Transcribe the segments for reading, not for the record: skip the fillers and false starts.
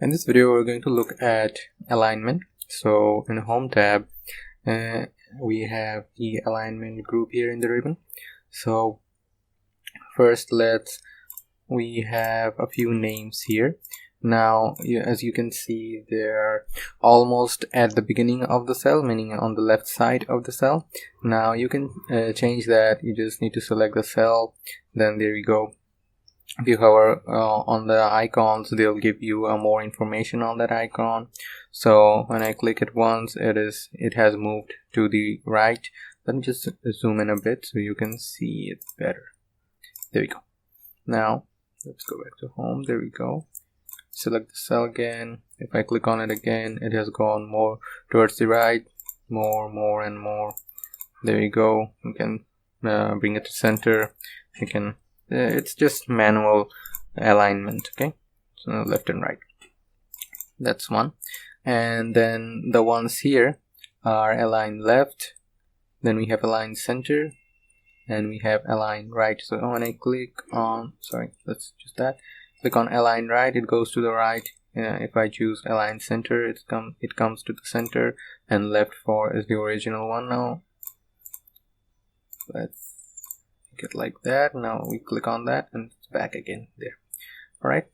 In this video, we're going to look at alignment. So in the Home tab, we have the alignment group here in the ribbon. So first, we have a few names here. Now, as you can see, they're almost at the beginning of the cell, meaning on the left side of the cell. Now you can change that. You just need to select the cell. Then there you go. If you hover on the icons, they'll give you more information on that icon. So when I click it once, it has moved to the right. Let me just zoom in a bit so you can see it better. There we go. Now let's go back to home. There we go. Select the cell again. If I click on it again, it has gone more towards the right, more and more. There you go. You can bring it to center. You can it's just manual alignment. Okay, so left and right, that's one. And then the ones here are align left, then we have align center, and we have align right. So when I click on, let's just click on align right, it goes to the right. If I choose align center, it comes to the center, and left for is the original one. Now let's get like that. Now we click on that and it's back again there. All right,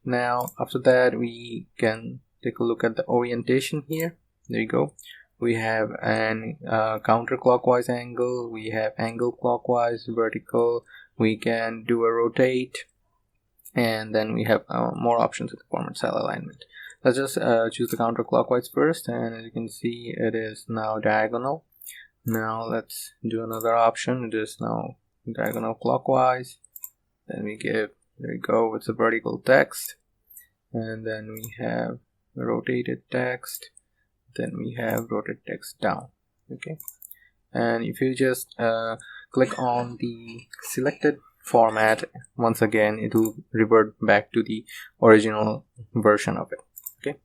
now after that we can take a look at the orientation here. There you go. We have an counterclockwise angle, we have angle clockwise, vertical, we can do a rotate, and then we have more options with the format cell alignment. Let's just choose the counterclockwise first, and as you can see, it is now diagonal. Now let's do another option. It is now diagonal clockwise. Then we give, there you go, it's a vertical text, and then we have rotated text, then we have rotated text down. Okay, and if you just click on the selected format, once again it will revert back to the original version of it. Okay,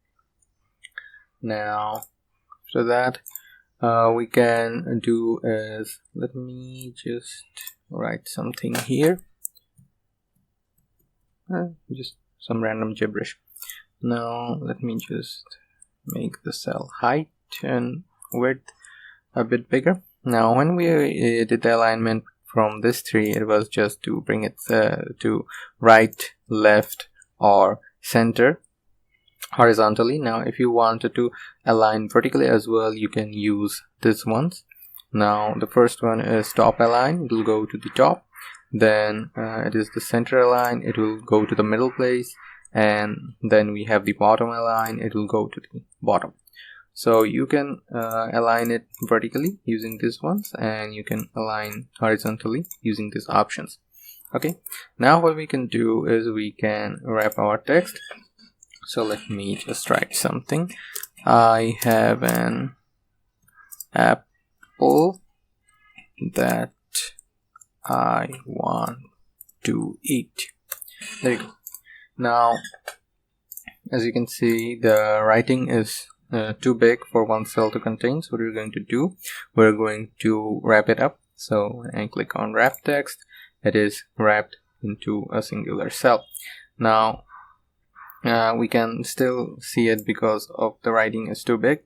now after that we can do is, let me just write something here, just some random gibberish. Now let me just make the cell height and width a bit bigger. Now when we did the alignment from this tree, it was just to bring it to right, left, or center horizontally. Now if you wanted to align vertically as well, you can use this ones. Now the first one is top align, it will go to the top. Then it is the center align, it will go to the middle place. And then we have the bottom align, it will go to the bottom. So you can align it vertically using these ones, and you can align horizontally using these options. Okay, now what we can do is we can wrap our text. So let me just write something. I have an apple that I want to eat. There you go. Now as you can see, the writing is too big for one cell to contain. So what we're going to do, we're going to wrap it up. So when I click on wrap text, it is wrapped into a singular cell. Now we can still see it because of the writing is too big.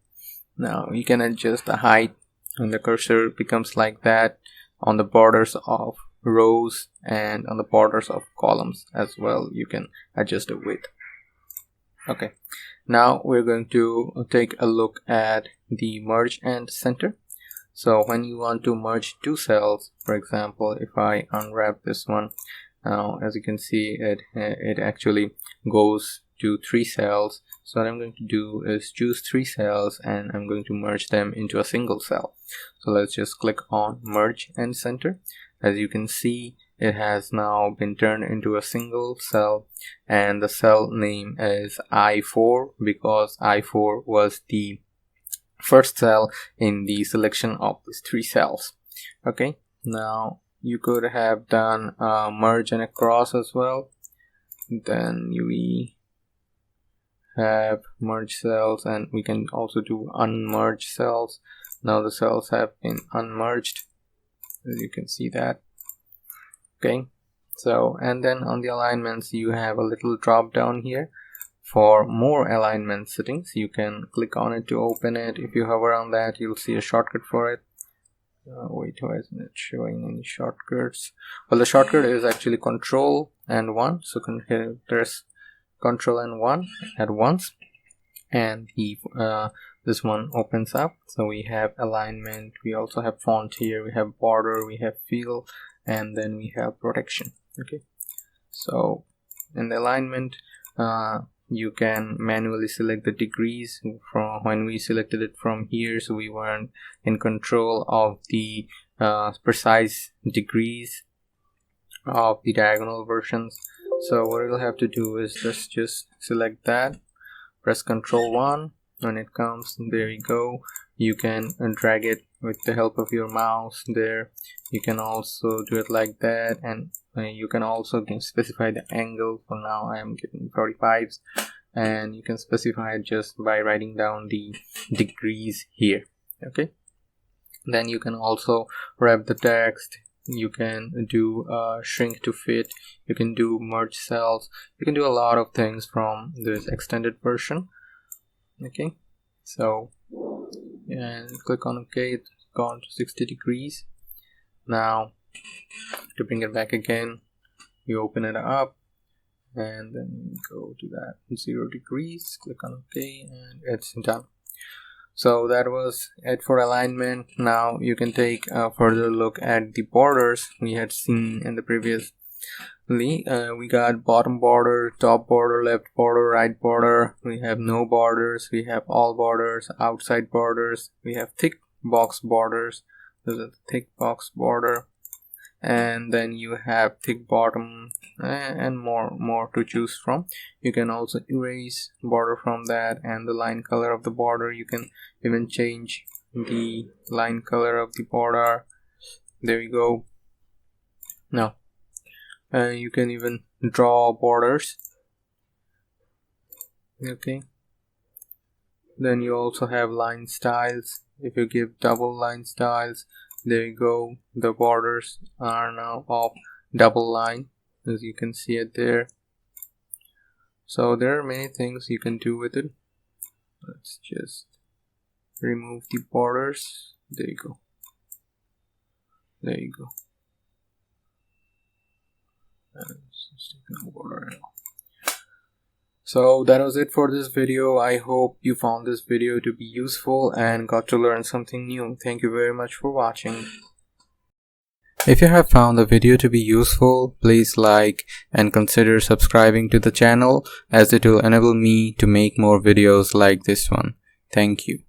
Now you can adjust the height, and the cursor becomes like that on the borders of rows and on the borders of columns as well. You can adjust the width. Okay, now we're going to take a look at the merge and center. So when you want to merge two cells, for example, if I unwrap this one, now as you can see, it actually goes to 3 cells. So what I'm going to do is choose 3 cells, and I'm going to merge them into a single cell. So let's just click on merge and center. As you can see, it has now been turned into a single cell, and the cell name is I4 because I4 was the first cell in the selection of these 3 cells. Okay, now you could have done a merge and across as well. Then we have merge cells, and we can also do unmerged cells. Now the cells have been unmerged, as you can see that. Okay, so and then on the alignments you have a little drop down here for more alignment settings, you can click on it to open it. If you hover on that, you'll see a shortcut for it. Wait, why isn't it showing any shortcuts? Well, the shortcut is actually Control and 1. So there's Control and 1 at once, and this one opens up. So we have alignment, we also have font here, we have border, we have fill, and then we have protection. Okay, so in the alignment, you can manually select the degrees. From when we selected it from here, so we weren't in control of the precise degrees of the diagonal versions. So what you'll have to do is just select that, press Ctrl 1. When it comes, there you go. You can drag it with the help of your mouse there. You can also do it like that, and you can also specify the angle. For now I am getting 45s, and you can specify it just by writing down the degrees here. Okay, then you can also wrap the text. You can do shrink to fit, you can do merge cells, you can do a lot of things from this extended version. Okay, so and click on OK. It's gone to 60 degrees. Now to bring it back again, you open it up and then go to that 0 degrees, click on OK, and it's done. So that was it for alignment. Now you can take a further look at the borders we had seen in the previous. We got bottom border, top border, left border, right border. We have no borders, we have all borders, outside borders, we have thick box borders. There's a thick box border, and then you have thick bottom, and more to choose from. You can also erase border from that, and the line color of the border. You can even change the line color of the border. There you go. Now you can even draw borders. Okay, then you also have line styles. If you give double line styles, there you go, the borders are now of double line, as you can see it there. So there are many things you can do with it. Let's just remove the borders. There you go. There you go. So that was it for this video. I hope you found this video to be useful and got to learn something new. Thank you very much for watching. If you have found the video to be useful, please like and consider subscribing to the channel, as it will enable me to make more videos like this one. Thank you.